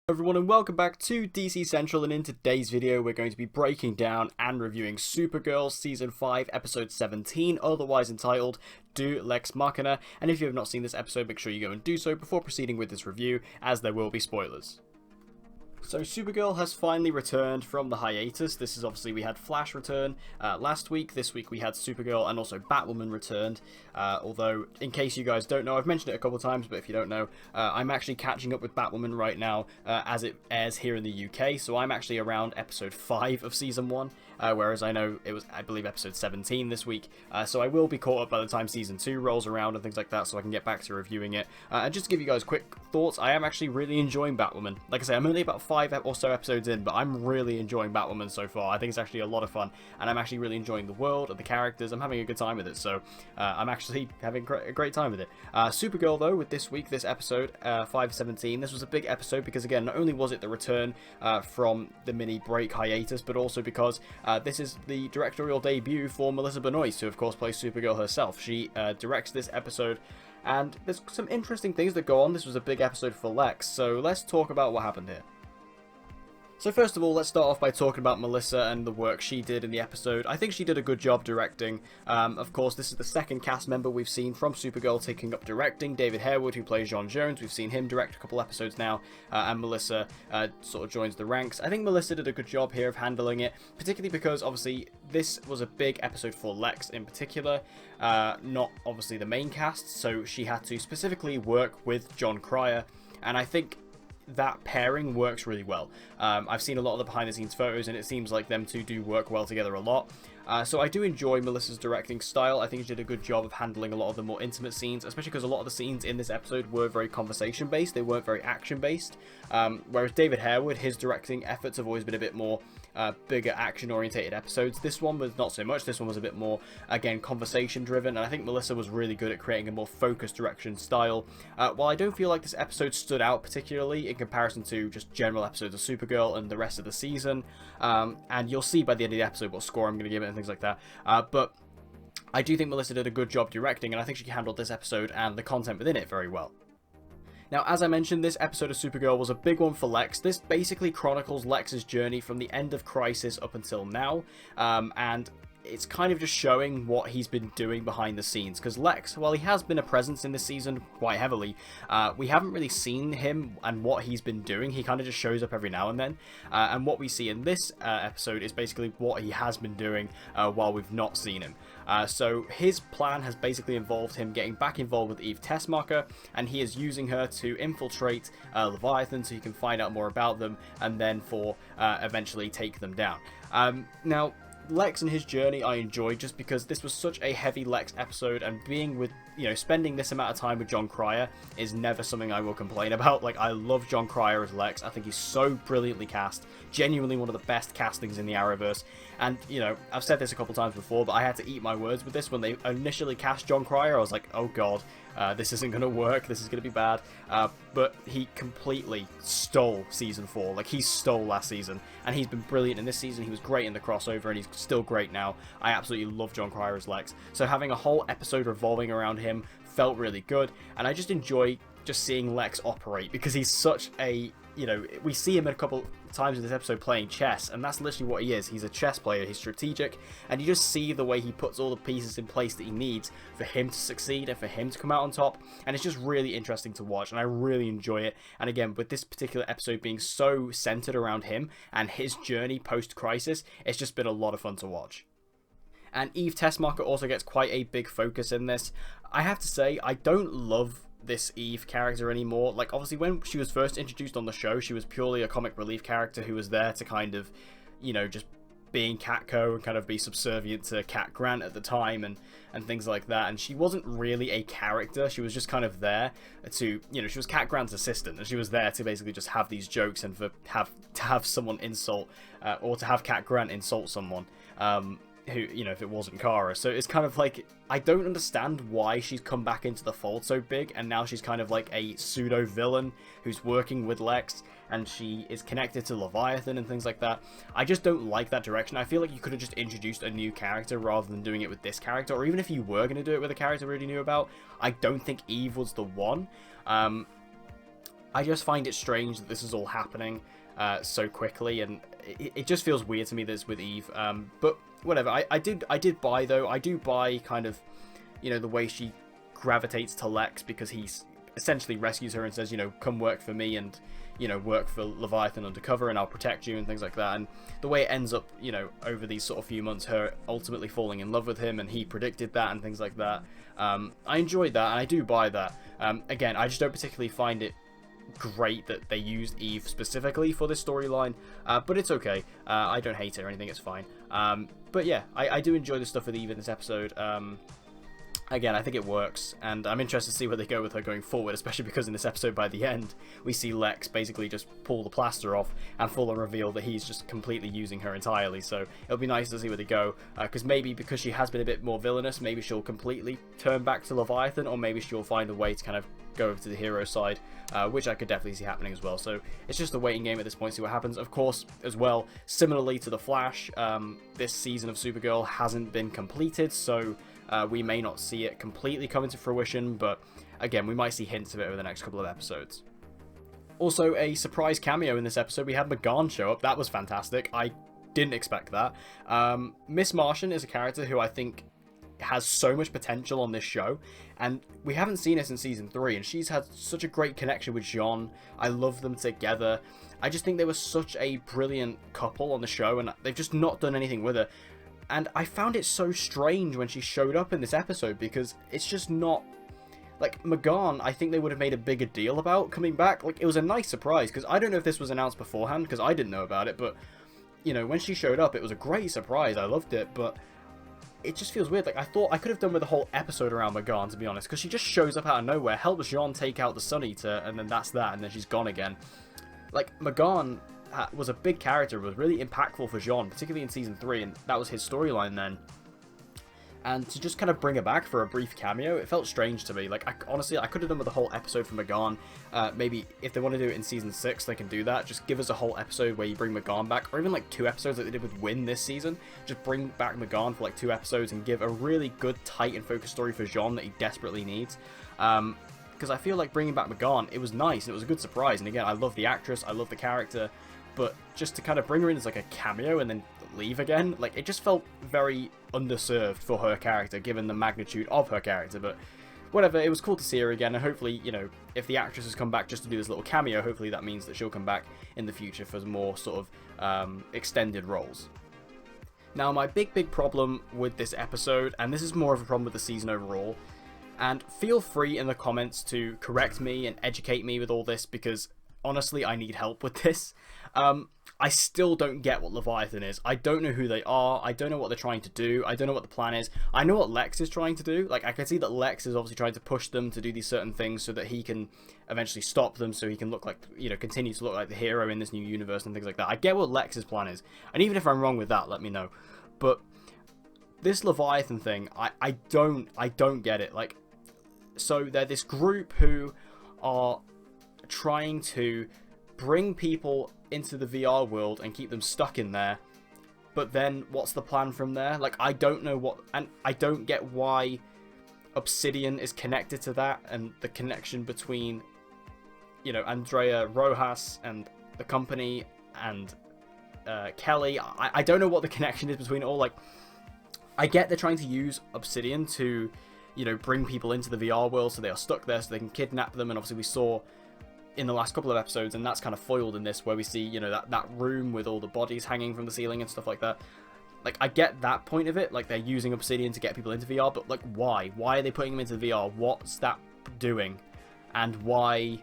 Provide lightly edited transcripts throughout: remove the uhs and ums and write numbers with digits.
Everyone, and welcome back to DC Central, and in today's video we're going to be breaking down and reviewing Supergirl Season 5 Episode 17, otherwise entitled Deux Lex Machina, and if you have not seen this episode, make sure you go and do so before proceeding with this review, as there will be spoilers. So Supergirl has finally returned from the hiatus. This is obviously, we had Flash return last week. This week we had Supergirl and also Batwoman returned. Although, in case you guys don't know, I've mentioned it a couple of times, but if you don't know, I'm actually catching up with Batwoman right now as it airs here in the UK. So I'm actually around episode 5 of Season 1. Whereas I know it was, I believe, episode 17 this week. So I will be caught up by the time Season 2 rolls around and things like that, so I can get back to reviewing it. And just to give you guys quick thoughts, I am actually really enjoying Batwoman. Like I say, I'm only about 5 or so episodes in, but I'm really enjoying Batwoman so far. I think it's actually a lot of fun, and I'm actually really enjoying the world and the characters. I'm having a good time with it, so I'm actually having a great time with it. Supergirl, though, with this week, this episode, 517, this was a big episode because, again, not only was it the return from the mini break hiatus, but also because this is the directorial debut for Melissa Benoist, who of course plays Supergirl herself. She directs this episode, and there's some interesting things that go on. This was a big episode for Lex, so let's talk about what happened here. So first of all, let's start off by talking about Melissa and the work she did in the episode. I think she did a good job directing. Of course, this is the second cast member we've seen from Supergirl taking up directing. David Harewood, who plays John Jones, we've seen him direct a couple episodes now, and Melissa sort of joins the ranks. I think Melissa did a good job here of handling it, particularly because, obviously, this was a big episode for Lex in particular, not obviously the main cast, so she had to specifically work with Jon Cryer, and I think that pairing works really well. I've seen a lot of the behind the scenes photos, and it seems like them two do work well together a lot. So I do enjoy Melissa's directing style. I think she did a good job of handling a lot of the more intimate scenes, especially because a lot of the scenes in this episode were very conversation based. They weren't very action based. Whereas David Harewood, his directing efforts have always been a bit more bigger action orientated episodes. This one was not so much. This one was a bit more, again, conversation driven, and I think Melissa was really good at creating a more focused direction style. While I don't feel like this episode stood out particularly in comparison to just general episodes of Supergirl and the rest of the season, and you'll see by the end of the episode what score I'm going to give it and things like that, but I do think Melissa did a good job directing, and I think she handled this episode and the content within it very well. Now, as I mentioned, this episode of Supergirl was a big one for Lex. This basically chronicles Lex's journey from the end of Crisis up until now, and it's kind of just showing what he's been doing behind the scenes, because Lex, while he has been a presence in this season quite heavily, we haven't really seen him and what he's been doing. He kind of just shows up every now and then, and what we see in this episode is basically what he has been doing while we've not seen him. So his plan has basically involved him getting back involved with Eve Tessmacher, and he is using her to infiltrate Leviathan so he can find out more about them, and then for eventually take them down. Now, Lex and his journey I enjoyed just because this was such a heavy Lex episode, and being with, spending this amount of time with Jon Cryer is never something I will complain about. Like, I love Jon Cryer as Lex. I think he's so brilliantly cast, genuinely one of the best castings in the Arrowverse. And, I've said this a couple times before, but I had to eat my words with this. When they initially cast Jon Cryer, I was like, oh god, this isn't going to work, this is going to be bad. But he completely stole Season 4. Like, he stole last season, and he's been brilliant in this season. He was great in the crossover, and he's still great now. I absolutely love Jon Cryer as Lex. So having a whole episode revolving around him felt really good, and I just enjoy just seeing Lex operate, because he's such a, we see him a couple times in this episode playing chess, and that's literally what he is. He's a chess player, he's strategic, and you just see the way he puts all the pieces in place that he needs for him to succeed and for him to come out on top, and it's just really interesting to watch, and I really enjoy it. And again, with this particular episode being so centered around him and his journey post-Crisis, it's just been a lot of fun to watch. And Eve Tessmacher also gets quite a big focus in this. I have to say, I don't love this Eve character anymore. Like, obviously when she was first introduced on the show, she was purely a comic relief character who was there to kind of, just being Catco and kind of be subservient to Cat Grant at the time and things like that. And she wasn't really a character. She was just kind of there to, she was Cat Grant's assistant, and she was there to basically just have these jokes and to have someone insult, or to have Cat Grant insult someone. Who, if it wasn't Kara. So it's kind of like, I don't understand why she's come back into the fold so big, and now she's kind of like a pseudo villain who's working with Lex, and she is connected to Leviathan and things like that. I just don't like that direction. I feel like you could have just introduced a new character rather than doing it with this character, or even if you were going to do it with a character we already knew about, I don't think Eve was the one. I just find it strange that this is all happening so quickly, and it just feels weird to me that it's with Eve. But whatever. I did buy, though. I do buy kind of, you know, the way she gravitates to Lex, because he essentially rescues her and says, you know, come work for me and, you know, work for Leviathan undercover and I'll protect you and things like that. And the way it ends up, you know, over these sort of few months, her ultimately falling in love with him, and he predicted that and things like that. I enjoyed that, and I do buy that. Again, I just don't particularly find it great that they used Eve specifically for this storyline, but it's okay. I don't hate it or anything, it's fine. But yeah, I do enjoy the stuff with Eve in this episode. Again, I think it works, and I'm interested to see where they go with her going forward, especially because in this episode, by the end, we see Lex basically just pull the plaster off and full on reveal that he's just completely using her entirely. So it'll be nice to see where they go, because she has been a bit more villainous, maybe she'll completely turn back to Leviathan, or maybe she'll find a way to kind of go over to the hero side, which I could definitely see happening as well. So it's just a waiting game at this point, see what happens. Of course, as well, similarly to The Flash, this season of Supergirl hasn't been completed, so we may not see it completely come into fruition, but again, we might see hints of it over the next couple of episodes. Also, a surprise cameo in this episode. We had McGahn show up. That was fantastic. I didn't expect that. Miss Martian is a character who I think has so much potential on this show, and we haven't seen her since season 3, and she's had such a great connection with Jean. I love them together. I just think they were such a brilliant couple on the show, and they've just not done anything with her. And I found it so strange when she showed up in this episode, because it's just not... Like, McGahn, I think they would have made a bigger deal about coming back. Like, it was a nice surprise, because I don't know if this was announced beforehand, because I didn't know about it, but, you know, when she showed up, it was a great surprise. I loved it, but it just feels weird. Like, I thought I could have done with a whole episode around McGahn, to be honest, because she just shows up out of nowhere, helps Jean take out the Sun Eater, and then that's that, and then she's gone again. Like, McGahn was a big character, was really impactful for Jean, particularly in season 3, and that was his storyline then. And to just kind of bring her back for a brief cameo, it felt strange to me. Like, honestly, I could have done with a whole episode for McGahn. Maybe if they want to do it in season 6, they can do that. Just give us a whole episode where you bring McGahn back, or even like 2 episodes like they did with Wynn this season. Just bring back McGahn for like 2 episodes and give a really good, tight and focused story for Jean that he desperately needs. Because I feel like bringing back McGahn, it was nice and it was a good surprise. And again, I love the actress, I love the character. But just to kind of bring her in as like a cameo and then leave again, like, it just felt very underserved for her character, given the magnitude of her character. But whatever, it was cool to see her again, and hopefully, you know, if the actress has come back just to do this little cameo, hopefully that means that she'll come back in the future for more sort of extended roles. Now, my big problem with this episode, and this is more of a problem with the season overall, and feel free in the comments to correct me and educate me with all this, because honestly, I need help with this. I still don't get what Leviathan is. I don't know who they are. I don't know what they're trying to do. I don't know what the plan is. I know what Lex is trying to do. Like, I can see that Lex is obviously trying to push them to do these certain things so that he can eventually stop them, so he can look like, you know, continue to look like the hero in this new universe and things like that. I get what Lex's plan is. And even if I'm wrong with that, let me know. But this Leviathan thing, I don't get it. Like, so they're this group who are trying to bring people into the VR world and keep them stuck in there, but then what's the plan from there? Like, I don't know what, and I don't get why Obsidian is connected to that, and the connection between, you know, Andrea Rojas and the company and Kelly. I don't know what the connection is between it all. Like, I get they're trying to use Obsidian to, you know, bring people into the VR world so they are stuck there so they can kidnap them, and obviously we saw in the last couple of episodes, and that's kind of foiled in this, where we see, you know, that room with all the bodies hanging from the ceiling and stuff like that. Like, I get that point of it, like, they're using Obsidian to get people into VR, but, like, why? Why are they putting them into VR? What's that doing? And why,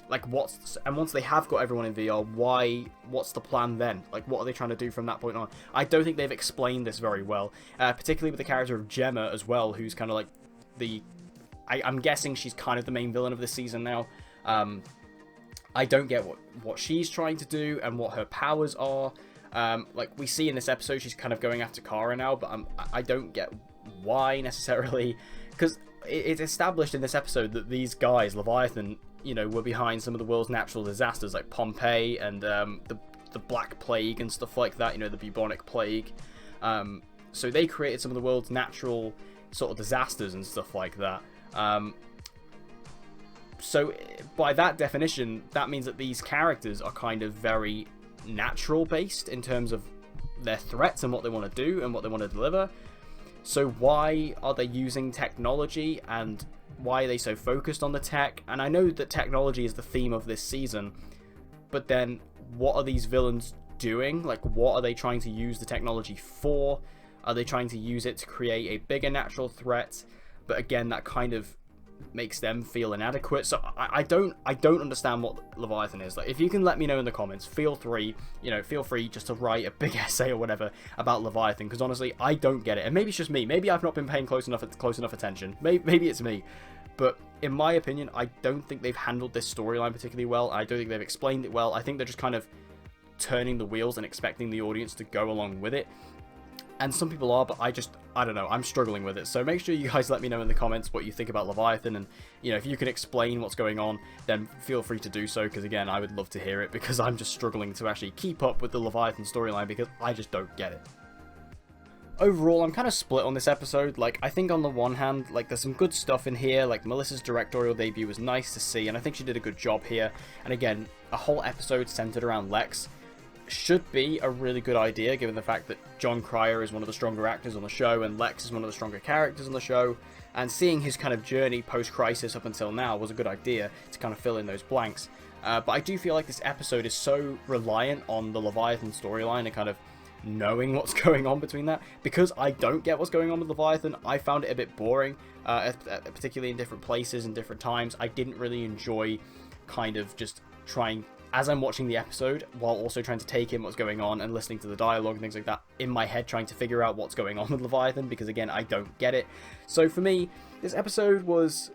like, and once they have got everyone in VR, what's the plan then? Like, what are they trying to do from that point on? I don't think they've explained this very well, particularly with the character of Gemma as well, who's kind of like I'm guessing she's kind of the main villain of this season now. I don't get what she's trying to do and what her powers are. Like, we see in this episode, she's kind of going after Kara now, but I don't get why necessarily, because it's established in this episode that these guys, Leviathan, you know, were behind some of the world's natural disasters, like Pompeii and the Black Plague and stuff like that, you know, the bubonic plague. So they created some of the world's natural sort of disasters and stuff like that. So by that definition, that means that these characters are kind of very natural based in terms of their threats and what they want to do and what they want to deliver. So why are they using technology, and why are they so focused on the tech? And I know that technology is the theme of this season, but then what are these villains doing? Like, what are they trying to use the technology for? Are they trying to use it to create a bigger natural threat? But again, that kind of makes them feel inadequate. So I don't understand what Leviathan is. Like, if you can let me know in the comments, feel free just to write a big essay or whatever about Leviathan, because honestly I don't get it. And maybe it's just me, maybe I've not been paying close enough attention, maybe it's me, but in my opinion I don't think they've handled this storyline particularly well. I don't think they've explained it well. I think they're just kind of turning the wheels and expecting the audience to go along with it. And some people are, but I don't know, I'm struggling with it. So make sure you guys let me know in the comments what you think about Leviathan, and, you know, if you can explain what's going on, then feel free to do so, because again, I would love to hear it, because I'm just struggling to actually keep up with the Leviathan storyline, because I just don't get it. Overall, I'm kind of split on this episode. Like, I think on the one hand, like, there's some good stuff in here. Like, Melissa's directorial debut was nice to see, and I think she did a good job here. And again, a whole episode centered around Lex should be a really good idea, given the fact that John Cryer is one of the stronger actors on the show and Lex is one of the stronger characters on the show, and seeing his kind of journey post-crisis up until now was a good idea to kind of fill in those blanks. But I do feel like this episode is so reliant on the Leviathan storyline and kind of knowing what's going on between that. Because I don't get what's going on with Leviathan, I found it a bit boring, particularly in different places and different times. I didn't really enjoy kind of just trying, as I'm watching the episode, while also trying to take in what's going on and listening to the dialogue and things like that in my head, trying to figure out what's going on with Leviathan, because again, I don't get it. So for me, this episode was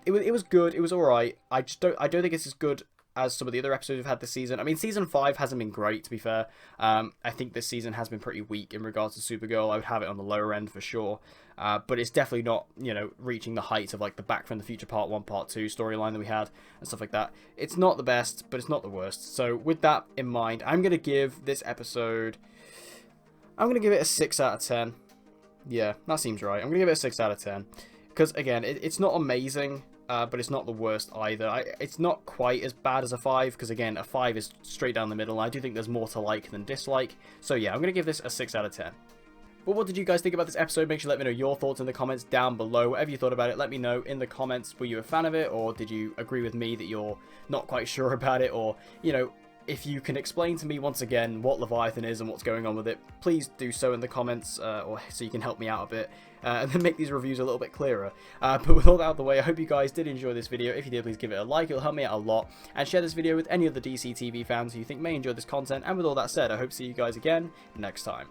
good, it was alright. I don't think it's as good as some of the other episodes we've had this season. I mean, season 5 hasn't been great, to be fair. I think this season has been pretty weak in regards to Supergirl. I would have it on the lower end for sure. But it's definitely not, you know, reaching the heights of like the Back from the Future Part 1, Part 2 storyline that we had and stuff like that. It's not the best, but it's not the worst. So with that in mind, I'm going to give this episode, I'm going to give it a 6 out of 10. Yeah, that seems right. I'm going to give it a 6 out of 10. Because again, it's not amazing, but it's not the worst either. It's not quite as bad as a 5, because again, a 5 is straight down the middle. I do think there's more to like than dislike. So yeah, I'm going to give this a 6 out of 10. But what did you guys think about this episode? Make sure to let me know your thoughts in the comments down below. Whatever you thought about it, let me know in the comments. Were you a fan of it, or did you agree with me that you're not quite sure about it? Or, you know, if you can explain to me once again what Leviathan is and what's going on with it, please do so in the comments, or so you can help me out a bit, and then make these reviews a little bit clearer. But with all that out of the way, I hope you guys did enjoy this video. If you did, please give it a like, it'll help me out a lot, and share this video with any other DC TV fans who you think may enjoy this content. And with all that said, I hope to see you guys again next time.